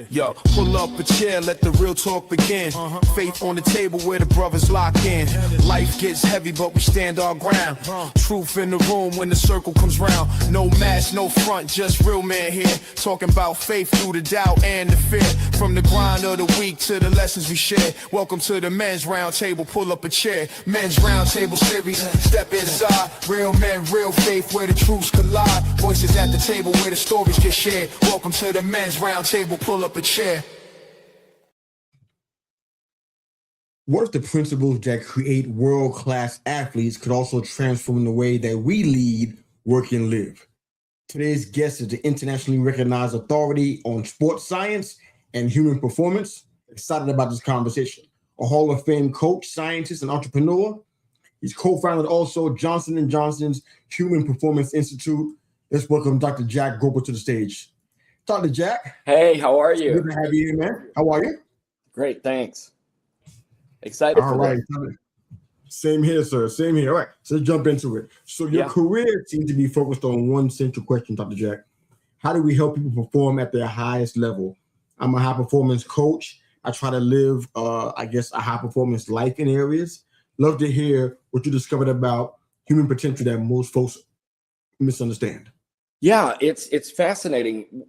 Yo, pull up a chair, let the real talk begin. Faith on the table where the brothers lock in. Life gets heavy, but we stand our ground. Truth in the room when the circle comes round. No mask, no front, just real man here. Talking about faith through the doubt and the fear. From the grind of the week to the lessons we share. Welcome to the men's round table, pull up a chair. Men's round table series, step inside. Real men, real faith where the truths collide. Voices at the table where the stories get shared. Welcome to the men's round table, pull up a chair. What if the principles that create world-class athletes could also transform the way that we lead, work, and live? Today's guest is the internationally recognized authority on sports science and human performance. Excited about this conversation. A Hall of Fame coach, scientist, and entrepreneur. He's co-founded also Johnson & Johnson's Human Performance Institute. Let's welcome Dr. Jack Groppel to the stage. Dr. Jack. Hey, how are you? Good to have you here, man. How are you? Great, thanks. Excited All for right. this. Same here, sir. Same here. All right, so let's jump into it. So your career seems to be focused on one central question, Dr. Jack. How do we help people perform at their highest level? I'm a high-performance coach. I try to live, a high-performance life in areas. Love to hear what you discovered about human potential that most folks misunderstand. Yeah, it's fascinating.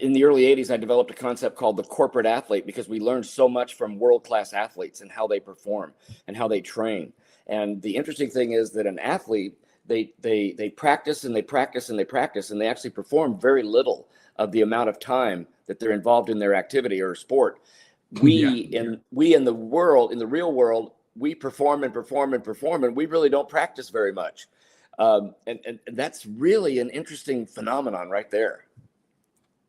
In the early 80s, I developed a concept called the corporate athlete because we learned so much from world-class athletes and how they perform and how they train. And the interesting thing is that an athlete, they practice and they practice and they practice, and they actually perform very little of the amount of time that they're involved in their activity or sport. In the real world, we perform and perform and perform, and we really don't practice very much. And that's really an interesting phenomenon right there.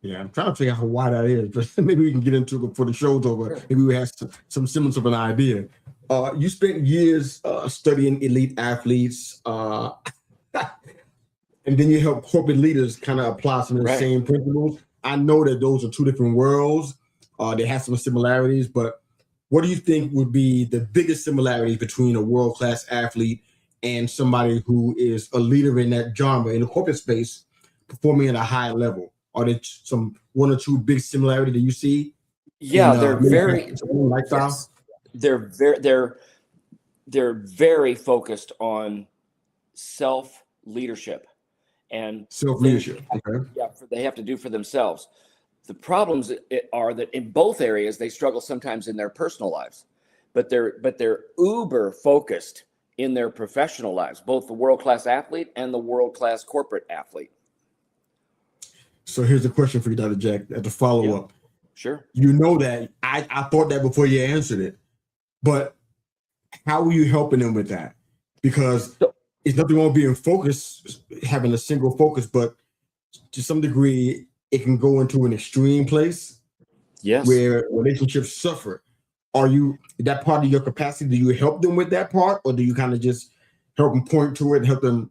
Yeah, I'm trying to figure out why that is, but maybe we can get into it before the show's over. Maybe we have some semblance of an idea. You spent years studying elite athletes, and then you help corporate leaders kind of apply some of the same principles. I know that those are two different worlds. They have some similarities, but what do you think would be the biggest similarities between a world-class athlete and somebody who is a leader in that genre, in the corporate space, performing at a high level? Are there some one or two big similarities that you see? Yeah, they're very lifestyle. Yes, they're very focused on self-leadership and self-leadership. Okay. Yeah, they have to do for themselves. The problems are that in both areas they struggle sometimes in their personal lives, but they're uber focused in their professional lives, both the world-class athlete and the world-class corporate athlete. So here's a question for you, Dr. Jack, as a follow-up. Yeah, sure. You know that I thought that before you answered it, but how are you helping them with that? Because it's nothing wrong with being focused, having a single focus, but to some degree, it can go into an extreme place. Yes. Where relationships suffer. Are you that part of your capacity? Do you help them with that part, or do you kind of just help them point to it and help them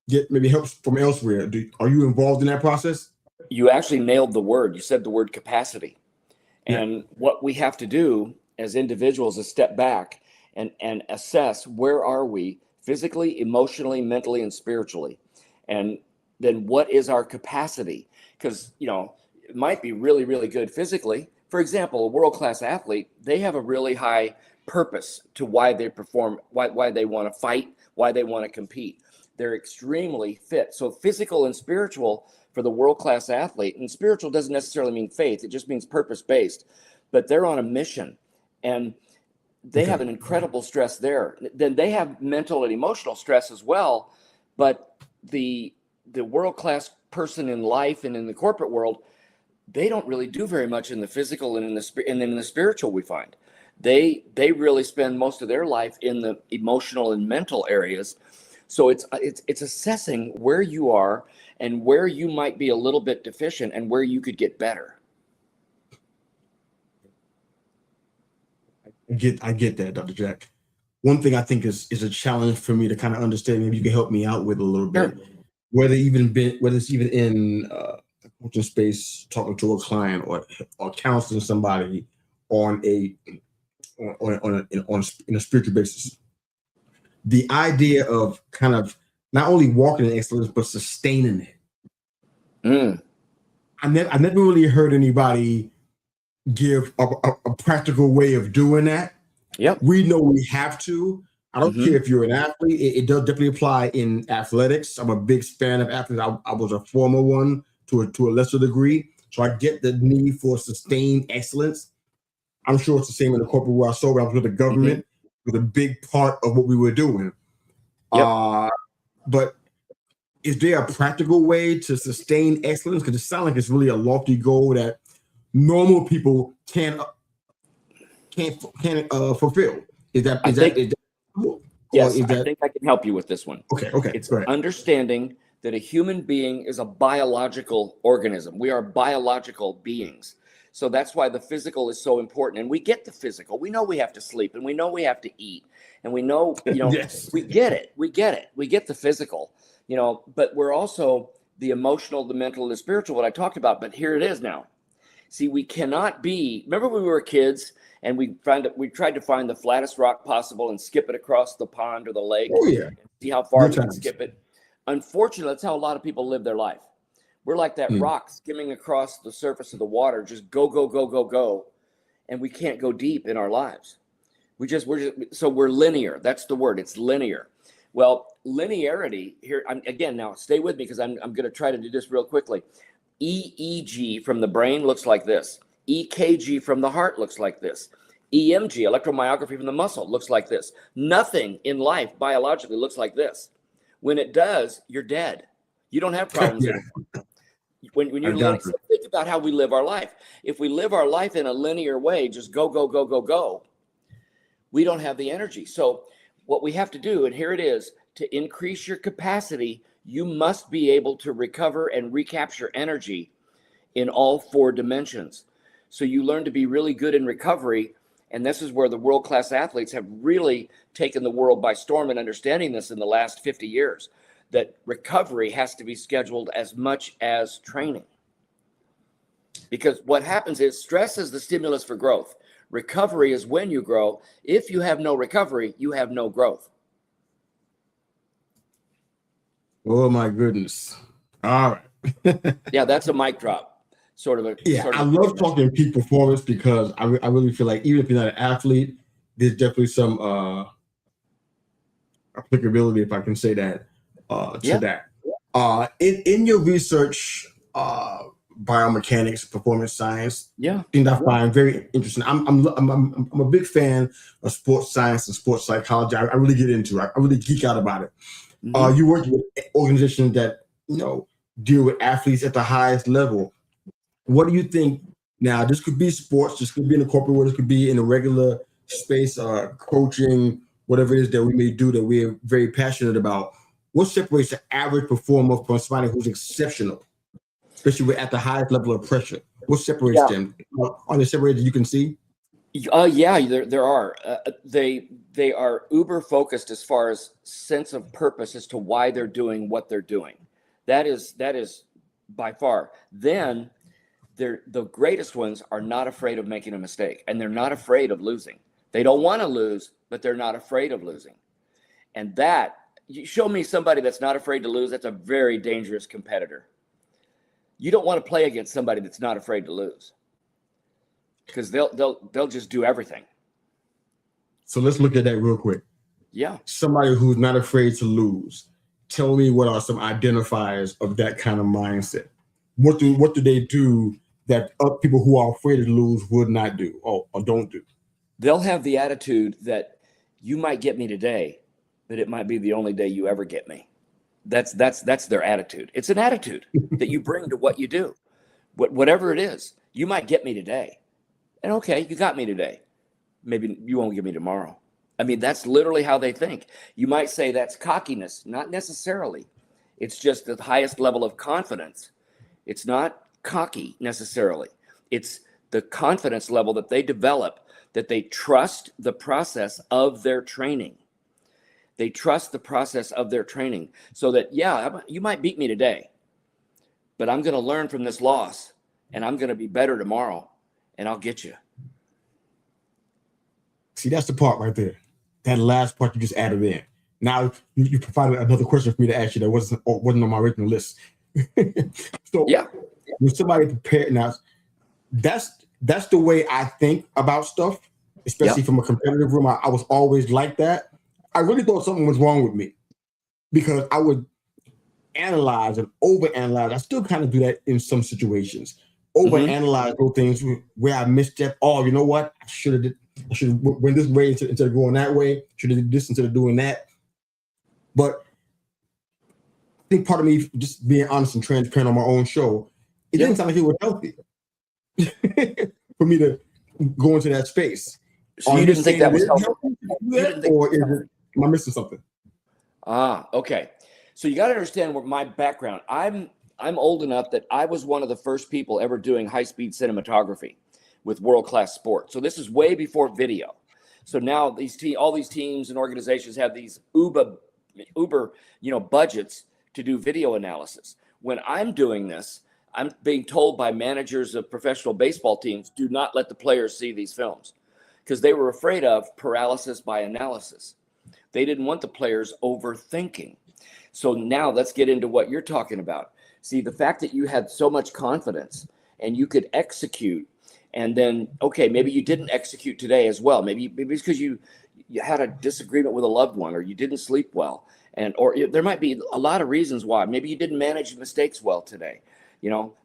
get maybe help from elsewhere? Are you involved in that process? You actually nailed the word. You said the word capacity. And what we have to do as individuals is step back and assess where are we physically, emotionally, mentally, and spiritually. And then what is our capacity? Because, it might be really, really good physically. For example, a world-class athlete, they have a really high purpose to why they perform, why they want to fight, why they want to compete. They're extremely fit. So physical and spiritual for the world-class athlete, and spiritual doesn't necessarily mean faith, it just means purpose-based, but they're on a mission and they have an incredible stress there. Then they have mental and emotional stress as well, but the world-class person in life and in the corporate world, they don't really do very much in the physical and in the spiritual. We find they really spend most of their life in the emotional and mental areas. So it's assessing where you are and where you might be a little bit deficient and where you could get better. I get that, Dr. Jack. One thing I think is a challenge for me to kind of understand, maybe you can help me out with a little bit, whether it's even in a coaching space, talking to a client or counseling somebody in a spiritual basis. The idea of kind of not only walking in excellence, but sustaining it. I never really heard anybody give a practical way of doing that. Yep. We know we have to. I don't Mhm. care if you're an athlete. It does definitely apply in athletics. I'm a big fan of athletes. I was a former one to a lesser degree. So I get the need for sustained excellence. I'm sure it's the same in the corporate world. I saw when I was with the government. It was a big part of what we were doing. Yep. But is there a practical way to sustain excellence? Because it sounds like it's really a lofty goal that normal people can't fulfill. Is that Yes, is I that think I can help you with this one. okay? It's Go ahead. understanding that a human being is a biological organism. We are biological beings. So that's why the physical is so important. And we get the physical. We know we have to sleep and we know we have to eat. And we know, Yes. we get it. We get it. We get the physical, but we're also the emotional, the mental, the spiritual, what I talked about. But here it is now. See, we cannot be, remember when we were kids and we tried to find the flattest rock possible and skip it across the pond or the lake. Oh yeah. See how far Good we can times. skip it. Unfortunately, that's how a lot of people live their life. We're like that rock skimming across the surface of the water, just go, go, go, go, go. And we can't go deep in our lives. So we're linear. That's the word. It's linear. Well, linearity here, now stay with me because I'm going to try to do this real quickly. EEG from the brain looks like this. EKG from the heart looks like this. EMG, electromyography from the muscle, looks like this. Nothing in life biologically looks like this. When it does, you're dead. You don't have problems anymore. When you're linear, so think about how we live our life. If we live our life in a linear way, just go, go, go, go, go, we don't have the energy. So what we have to do, and here it is, to increase your capacity, you must be able to recover and recapture energy in all 4 dimensions. So you learn to be really good in recovery. And this is where the world-class athletes have really taken the world by storm in understanding this in the last 50 years, that recovery has to be scheduled as much as training. Because what happens is stress is the stimulus for growth. Recovery is when you grow. If you have no recovery, you have no growth. Oh my goodness. All right. Yeah, that's a mic drop. I love talking peak performance because I really feel like even if you're not an athlete, there's definitely some applicability, if I can say that, to that. In your research, biomechanics, performance science, things I find very interesting. I'm a big fan of sports science and sports psychology. I really get into it. I really geek out about it. You work with organizations that deal with athletes at the highest level. What do you think now? This could be sports, this could be in the corporate world, this could be in a regular space, coaching, whatever it is that we may do that we're very passionate about. What separates the average performer from somebody who's exceptional, especially at the highest level of pressure? What separates them? Are there separated you can see? There are. They are uber focused as far as sense of purpose as to why they're doing what they're doing. That is by far. Then the greatest ones are not afraid of making a mistake, and they're not afraid of losing. They don't want to lose, but they're not afraid of losing. And that, you show me somebody that's not afraid to lose, that's a very dangerous competitor. You don't want to play against somebody that's not afraid to lose, because they'll just do everything. So let's look at that real quick. Yeah. Somebody who's not afraid to lose. Tell me what are some identifiers of that kind of mindset? What do they do that people who are afraid to lose would not do or don't do? They'll have the attitude that you might get me today, but it might be the only day you ever get me. That's their attitude. It's an attitude that you bring to what you do. Whatever it is, you might get me today. And okay, you got me today. Maybe you won't get me tomorrow. I mean, that's literally how they think. You might say that's cockiness. Not necessarily. It's just the highest level of confidence. It's not cocky necessarily. It's the confidence level that they develop, that they trust the process of their training. They trust the process of their training so that, you might beat me today, but I'm going to learn from this loss and I'm going to be better tomorrow and I'll get you. See, that's the part right there. That last part you just added in. Now you provided another question for me to ask you that wasn't on my original list. So when somebody prepared now, that's that's the way I think about stuff, especially from a competitive room. I was always like that. I really thought something was wrong with me because I would analyze and overanalyze. I still kind of do that in some situations. Overanalyze those things where I misstep. Oh, you know what? I should have went this way instead of going that way. Should have did this instead of doing that. But I think part of me just being honest and transparent on my own show, it didn't sound like it was healthy for me to go into that space. So you didn't think that was healthy? Or am I missing something? Okay. So you got to understand what my background. I'm old enough that I was one of the first people ever doing high-speed cinematography with world-class sports. So this is way before video. So now all these teams and organizations have these uber, budgets to do video analysis. When I'm doing this, I'm being told by managers of professional baseball teams, do not let the players see these films, because they were afraid of paralysis by analysis. They didn't want the players overthinking. So now let's get into what you're talking about. See, the fact that you had so much confidence and you could execute, and then, okay, maybe you didn't execute today as well. Maybe it's because you had a disagreement with a loved one, or you didn't sleep well. Or there might be a lot of reasons why. Maybe you didn't manage mistakes well today,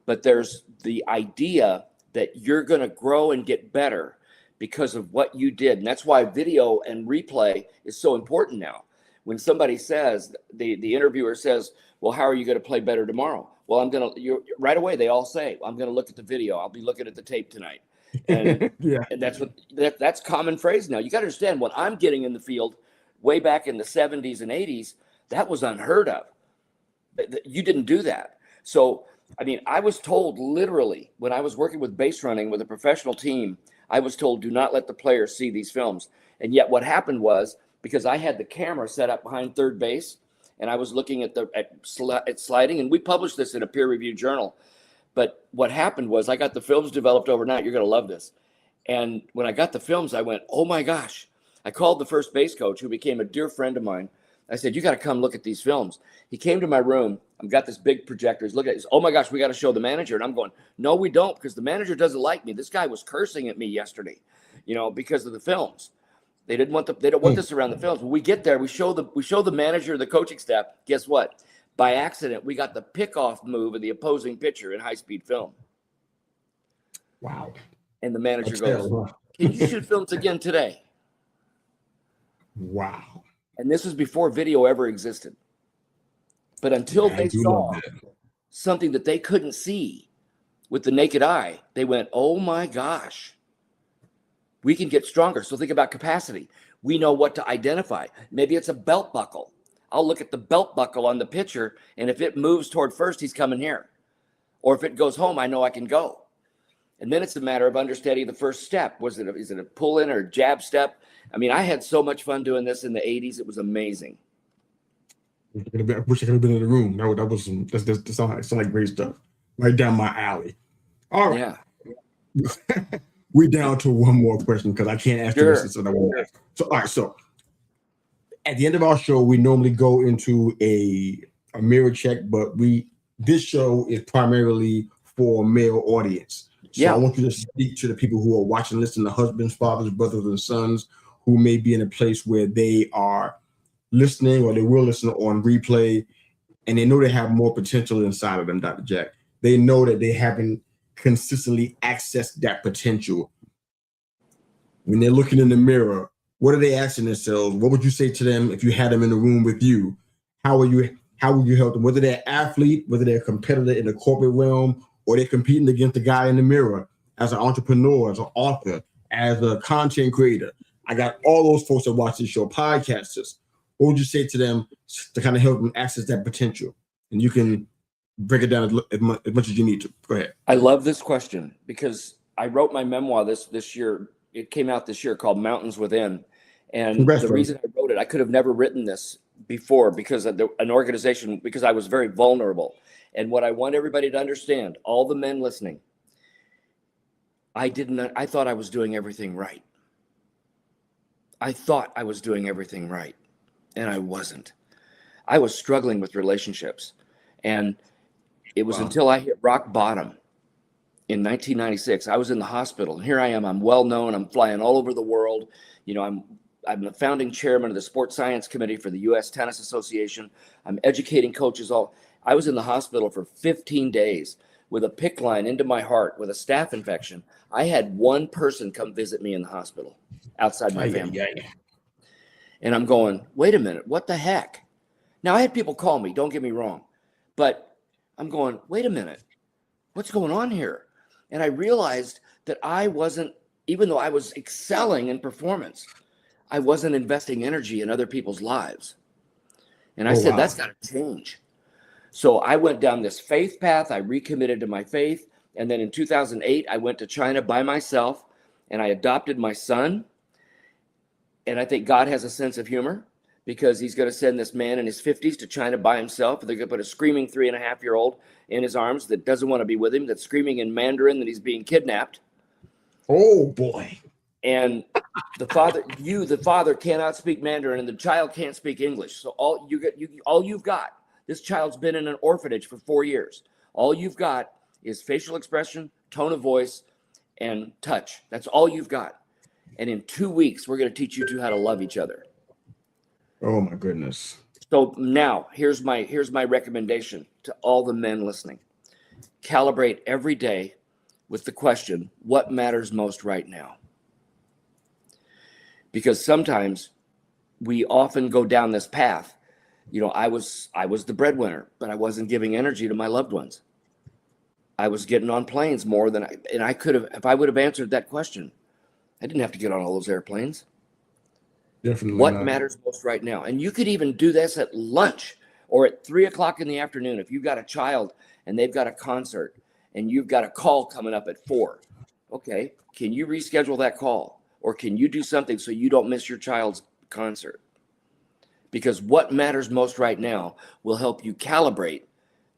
but there's the idea that you're going to grow and get better because of what you did. And that's why video and replay is so important now. When somebody says, the interviewer says, well, how are you going to play better tomorrow? Well, right away, they all say, I'm going to look at the video. I'll be looking at the tape tonight. And, and that's common phrase now. You got to understand, what I'm getting in the field way back in the 70s and 80s, that was unheard of. You didn't do that. So, I was told literally when I was working with base running with a professional team, I was told, do not let the players see these films. And yet what happened was, because I had the camera set up behind third base and I was looking at sliding, and we published this in a peer-reviewed journal. But what happened was I got the films developed overnight. You're going to love this. And when I got the films, I went, oh my gosh. I called the first base coach, who became a dear friend of mine. I said, you got to come look at these films. He came to my room. I've got this big projector. He's looking at it. He's, oh my gosh, we got to show the manager. And I'm going, no, we don't, because the manager doesn't like me. This guy was cursing at me yesterday, because of the films. They don't want this around the films. When we get there, we show the manager, the coaching staff. Guess what? By accident, we got the pickoff move of the opposing pitcher in high-speed film. Wow. And the manager goes, can you shoot films again today? Wow. And this was before video ever existed. But until they saw something that they couldn't see with the naked eye, they went, oh my gosh, we can get stronger. So think about capacity. We know what to identify. Maybe it's a belt buckle. I'll look at the belt buckle on the pitcher, and if it moves toward first, he's coming here. Or if it goes home, I know I can go. And then it's a matter of understanding the first step. Is it a pull in or a jab step? I had so much fun doing this in the 80s. It was amazing. I wish I could have been in the room. That sounds like great stuff. Right down my alley. All right. Yeah. We're down to one more question because I can't ask you this. So all right. So at the end of our show, we normally go into a mirror check, but this show is primarily for a male audience. So I want you to speak to the people who are watching, listening, the husbands, fathers, brothers, and sons who may be in a place where they are listening or they will listen on replay, and they know they have more potential inside of them, Dr. Jack. They know that they haven't consistently accessed that potential. When they're looking in the mirror, what are they asking themselves? What would you say to them if you had them in the room with you? How would you help them? Whether they're an athlete, whether they're a competitor in the corporate realm, or they're competing against the guy in the mirror as an entrepreneur, as an author, as a content creator. I got all those folks that watch this show, podcasters. What would you say to them to kind of help them access that potential? And you can break it down as much as you need to. Go ahead. I love this question because I wrote my memoir this year. It came out this year called Mountains Within. And the reason I wrote it, I could have never written this before because of because I was very vulnerable. And what I want everybody to understand, all the men listening, I thought I was doing everything right. I thought I was doing everything right, and I wasn't. I was struggling with relationships, and it was until I hit rock bottom in 1996. I was in the hospital, and here I am. I'm well known. I'm flying all over the world. You know, I'm the founding chairman of the Sports Science Committee for the U.S. Tennis Association. I'm educating coaches. I was in the hospital for 15 days with a PICC line into my heart with a staph infection. I had one person come visit me in the hospital outside my family. And I'm going, wait a minute, what the heck? Now, I had people call me, don't get me wrong, but I'm going, wait a minute, what's going on here? And I realized that I wasn't, even though I was excelling in performance, I wasn't investing energy in other people's lives. And I said, that's got to change. So I went down this faith path. I recommitted to my faith. And then in 2008, I went to China by myself and I adopted my son. And I think God has a sense of humor because he's going to send this man in his 50s to China by himself. They're going to put a screaming 3.5-year-old in his arms that doesn't want to be with him, that's screaming in Mandarin that he's being kidnapped. Oh, boy. And the father cannot speak Mandarin and the child can't speak English. So all you've got, this child's been in an orphanage for 4 years. All you've got is facial expression, tone of voice, and touch. That's all you've got. And in 2 weeks, we're going to teach you two how to love each other. Oh my goodness. So now here's my recommendation to all the men listening. Calibrate every day with the question, what matters most right now? Because sometimes we often go down this path. You know, I was the breadwinner, but I wasn't giving energy to my loved ones. I was getting on planes more than I could have, if I would have answered that question. I didn't have to get on all those airplanes. Definitely. What matters most right now? And you could even do this at lunch or at 3 o'clock in the afternoon. If you've got a child and they've got a concert and you've got a call coming up at 4, okay, can you reschedule that call? Or can you do something so you don't miss your child's concert? Because what matters most right now will help you calibrate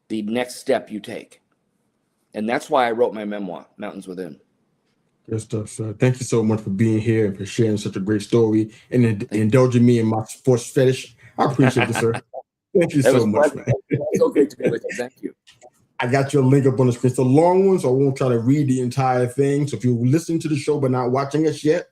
the next step you take. And that's why I wrote my memoir, Mountains Within. Good stuff, sir. Thank you so much for being here and for sharing such a great story and indulging me in my sports fetish. I appreciate it, sir. Thank you so much, man. It's so great to be with you. Thank you. I got your link up on the screen. It's a long one, so I won't try to read the entire thing. So if you're listening to the show but not watching us yet,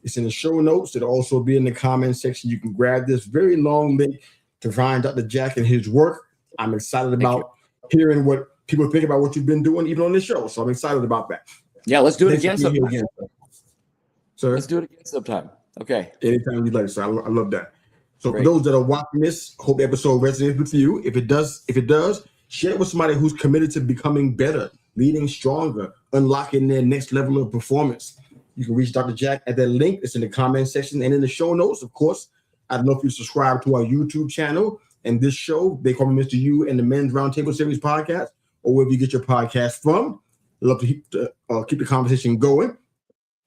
it's in the show notes. It'll also be in the comment section. You can grab this very long link to find Dr. Jack and his work. I'm excited about hearing what people think about what you've been doing, even on this show. So I'm excited about that. Yeah, let's do it again sometime. Sir? Let's do it again sometime. Okay. Anytime you'd like, sir. I love that. So for those that are watching this, hope the episode resonates with you. If it does, share it with somebody who's committed to becoming better, leading stronger, unlocking their next level of performance. You can reach Dr. Jack at that link. It's in the comment section and in the show notes, of course. I'd love if you subscribe to our YouTube channel and this show. They call me Mr. U and the Men's Roundtable Series podcast, or wherever you get your podcast from. I'd love to keep the conversation going.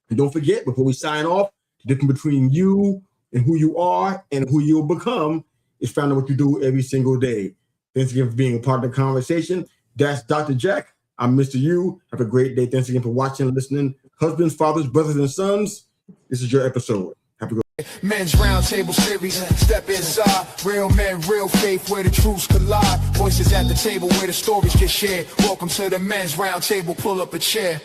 And don't forget, before we sign off, the difference between you and who you are and who you'll become is found in what you do every single day. Thanks again for being a part of the conversation. That's Dr. Jack. I'm Mr. U. Have a great day. Thanks again for watching and listening. Husbands, fathers, brothers, and sons, this is your episode. Have a good Men's Roundtable Series, step inside. Real men, real faith, where the truths collide. Voices at the table where the stories get shared. Welcome to the Men's Roundtable, pull up a chair.